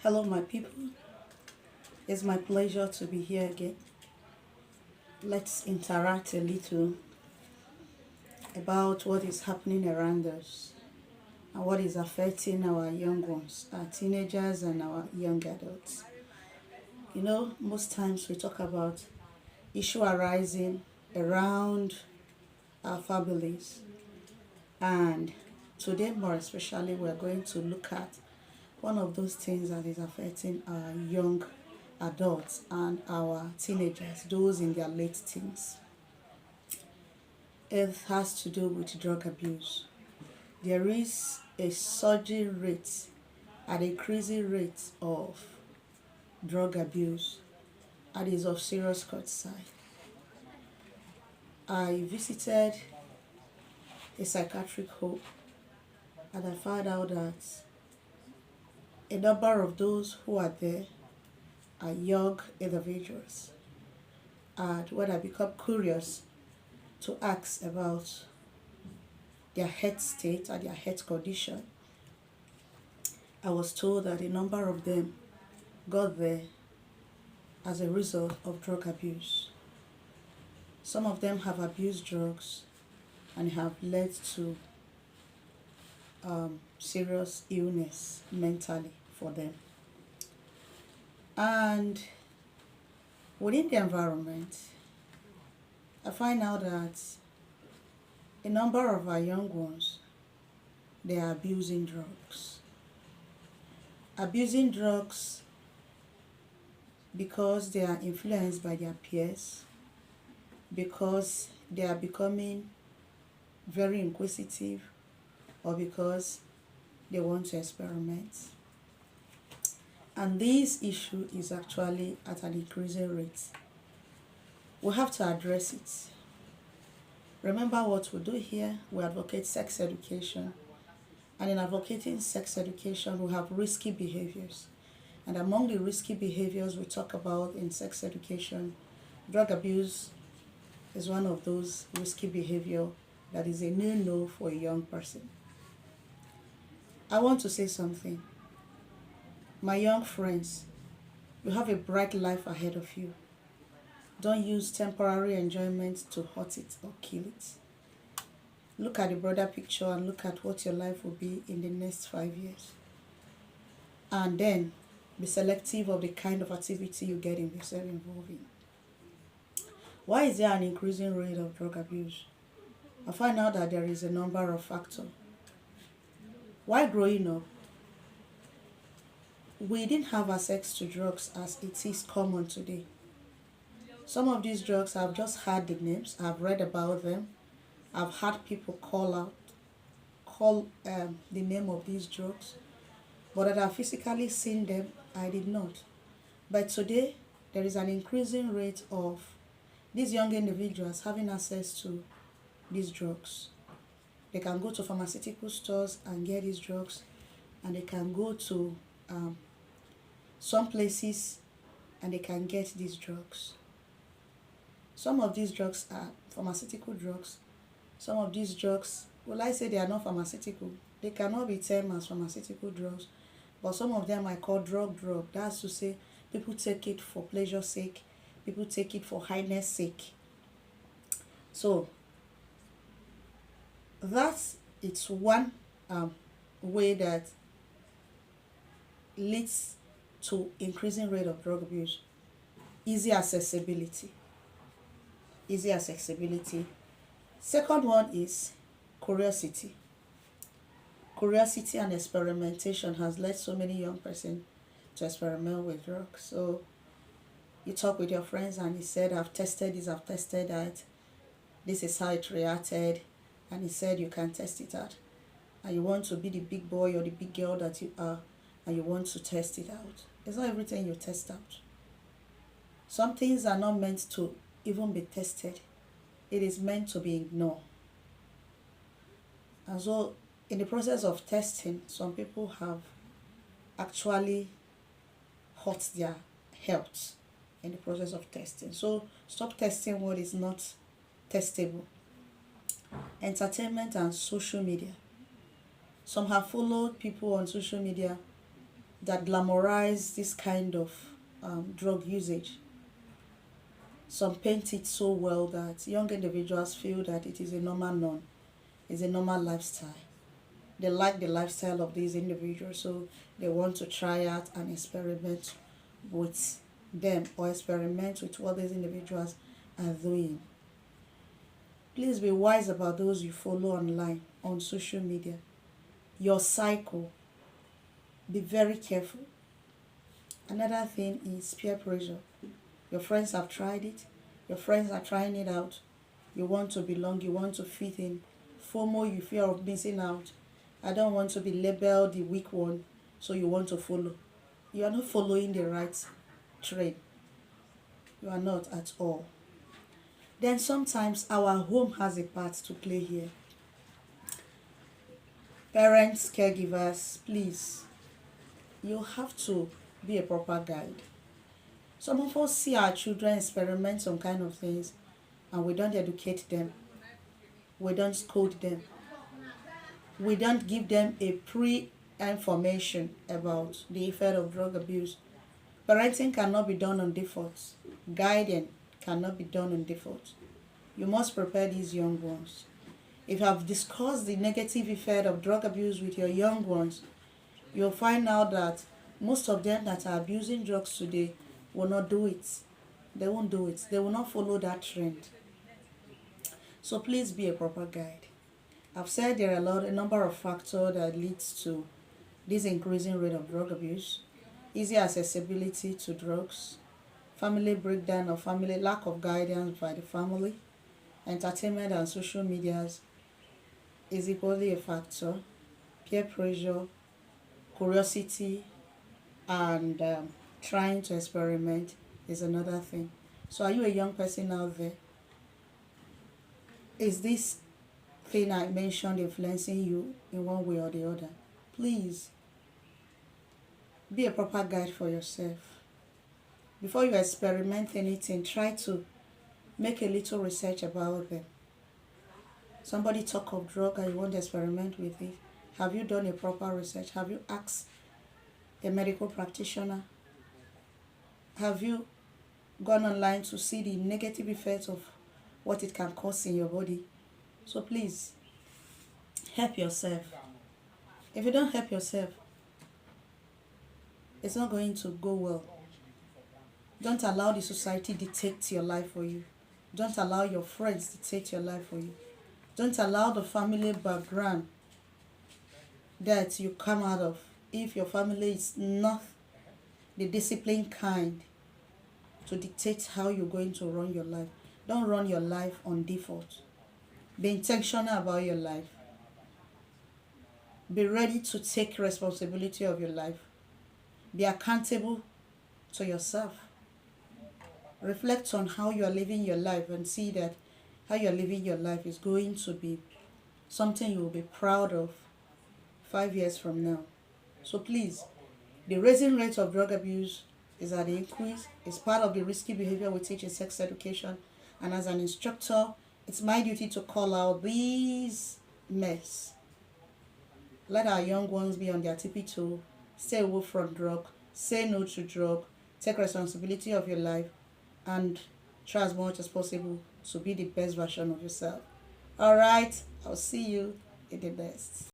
Hello, my people. It's my pleasure to be here again. Let's interact a little about what is happening around us and what is affecting our young ones, our teenagers, and our young adults. Most times we talk about issue arising around our families, and today, more especially, we're going to look at one of those things that is affecting our young adults and our teenagers, those in their late teens. It has to do with drug abuse. There is a surging rate, an increasing rate of drug abuse and is of serious concern. I visited a psychiatric home and I found out that a number of those who are there are young individuals. And when I become curious to ask about their health state and their health condition, I was told that a number of them got there as a result of drug abuse. Some of them have abused drugs and have led to serious illness mentally for them. And within the environment, I find out that a number of our young ones, they are abusing drugs. Abusing drugs because they are influenced by their peers, because they are becoming very inquisitive, or because they want to experiment. And this issue is actually at an increasing rate. We have to address it. Remember what we do here, we advocate sex education. And in advocating sex education, we have risky behaviors. And among the risky behaviors we talk about in sex education, drug abuse is one of those risky behavior that is a no-no for a young person. I want to say something. My young friends, you have a bright life ahead of you. Don't use temporary enjoyment to hurt it or kill it. Look at the broader picture and look at what your life will be in the next 5 years. And then be selective of the kind of activity you get yourself involved in. Why is there an increasing rate of drug abuse? I find out that there is a number of factors. While growing up, we didn't have access to drugs as it is common today. Some of these drugs I've just heard the names, I've read about them, I've had people call the name of these drugs, but that I've physically seen them, I did not. But today, there is an increasing rate of these young individuals having access to these drugs. They can go to pharmaceutical stores and get these drugs, and they can go to some places and they can get these drugs. Some of these drugs are pharmaceutical drugs. Some of these drugs, well, I say they are not pharmaceutical. They cannot be termed as pharmaceutical drugs, but some of them I call drug. That's to say, people take it for pleasure sake, people take it for highness sake. So that's it's one way that leads to increasing rate of drug abuse. Easy accessibility. Easy accessibility. Second one is curiosity. Curiosity and experimentation has led so many young persons to experiment with drugs. So you talk with your friends and he said, I've tested this, I've tested that. This is how it reacted. And he said you can test it out. And you want to be the big boy or the big girl that you are, and you want to test it out. It's not everything you test out. Some things are not meant to even be tested. It is meant to be ignored. And so in the process of testing, some people have actually hurt their health in the process of testing. So stop testing what is not testable. Entertainment and social media. Some have followed people on social media that glamorize this kind of drug usage. Some paint it so well that young individuals feel that it is a normal norm, it's a normal lifestyle. They like the lifestyle of these individuals, so they want to try out and experiment with them or experiment with what these individuals are doing. Please be wise about those you follow online, on social media. Your cycle, be very careful. Another thing is peer pressure. Your friends have tried it, your friends are trying it out. You want to belong, you want to fit in. FOMO, you fear of missing out. I don't want to be labeled the weak one, so you want to follow. You are not following the right trend. You are not at all. Then sometimes our home has a part to play here. Parents, caregivers, please, you have to be a proper guide. Some of us see our children experiment some kind of things and we don't educate them. We don't scold them. We don't give them a pre-information about the effect of drug abuse. Parenting cannot be done on default. Guiding cannot be done on default. You must prepare these young ones. If you have discussed the negative effect of drug abuse with your young ones, you'll find out that most of them that are abusing drugs today will not do it. They won't do it. They will not follow that trend. So please be a proper guide. I've said there are a number of factors that leads to this increasing rate of drug abuse. Easy accessibility to drugs, family breakdown or family lack of guidance by the family, entertainment and social medias is equally a factor. Peer pressure, curiosity, and trying to experiment is another thing. So are you a young person out there? Is this thing I mentioned influencing you in one way or the other? Please be a proper guide for yourself. Before you experiment anything, try to make a little research about them. Somebody talk of drug and you want to experiment with it. Have you done a proper research? Have you asked a medical practitioner? Have you gone online to see the negative effects of what it can cause in your body? So please, help yourself. If you don't help yourself, it's not going to go well. Don't allow the society dictate your life for you. Don't allow your friends dictate your life for you. Don't allow the family background that you come out of. If your family is not the disciplined kind to dictate how you're going to run your life, don't run your life on default. Be intentional about your life. Be ready to take responsibility of your life. Be accountable to yourself. Reflect on how you are living your life and see that how you are living your life is going to be something you will be proud of 5 years from now. So please, the rising rate of drug abuse is at the increase. It's part of the risky behavior we teach in sex education. And as an instructor, it's my duty to call out these mess. Let our young ones be on their tippy toe. Stay away from drug. Say no to drug. Take responsibility of your life. And try as much as possible to be the best version of yourself. Alright, I'll see you in the next.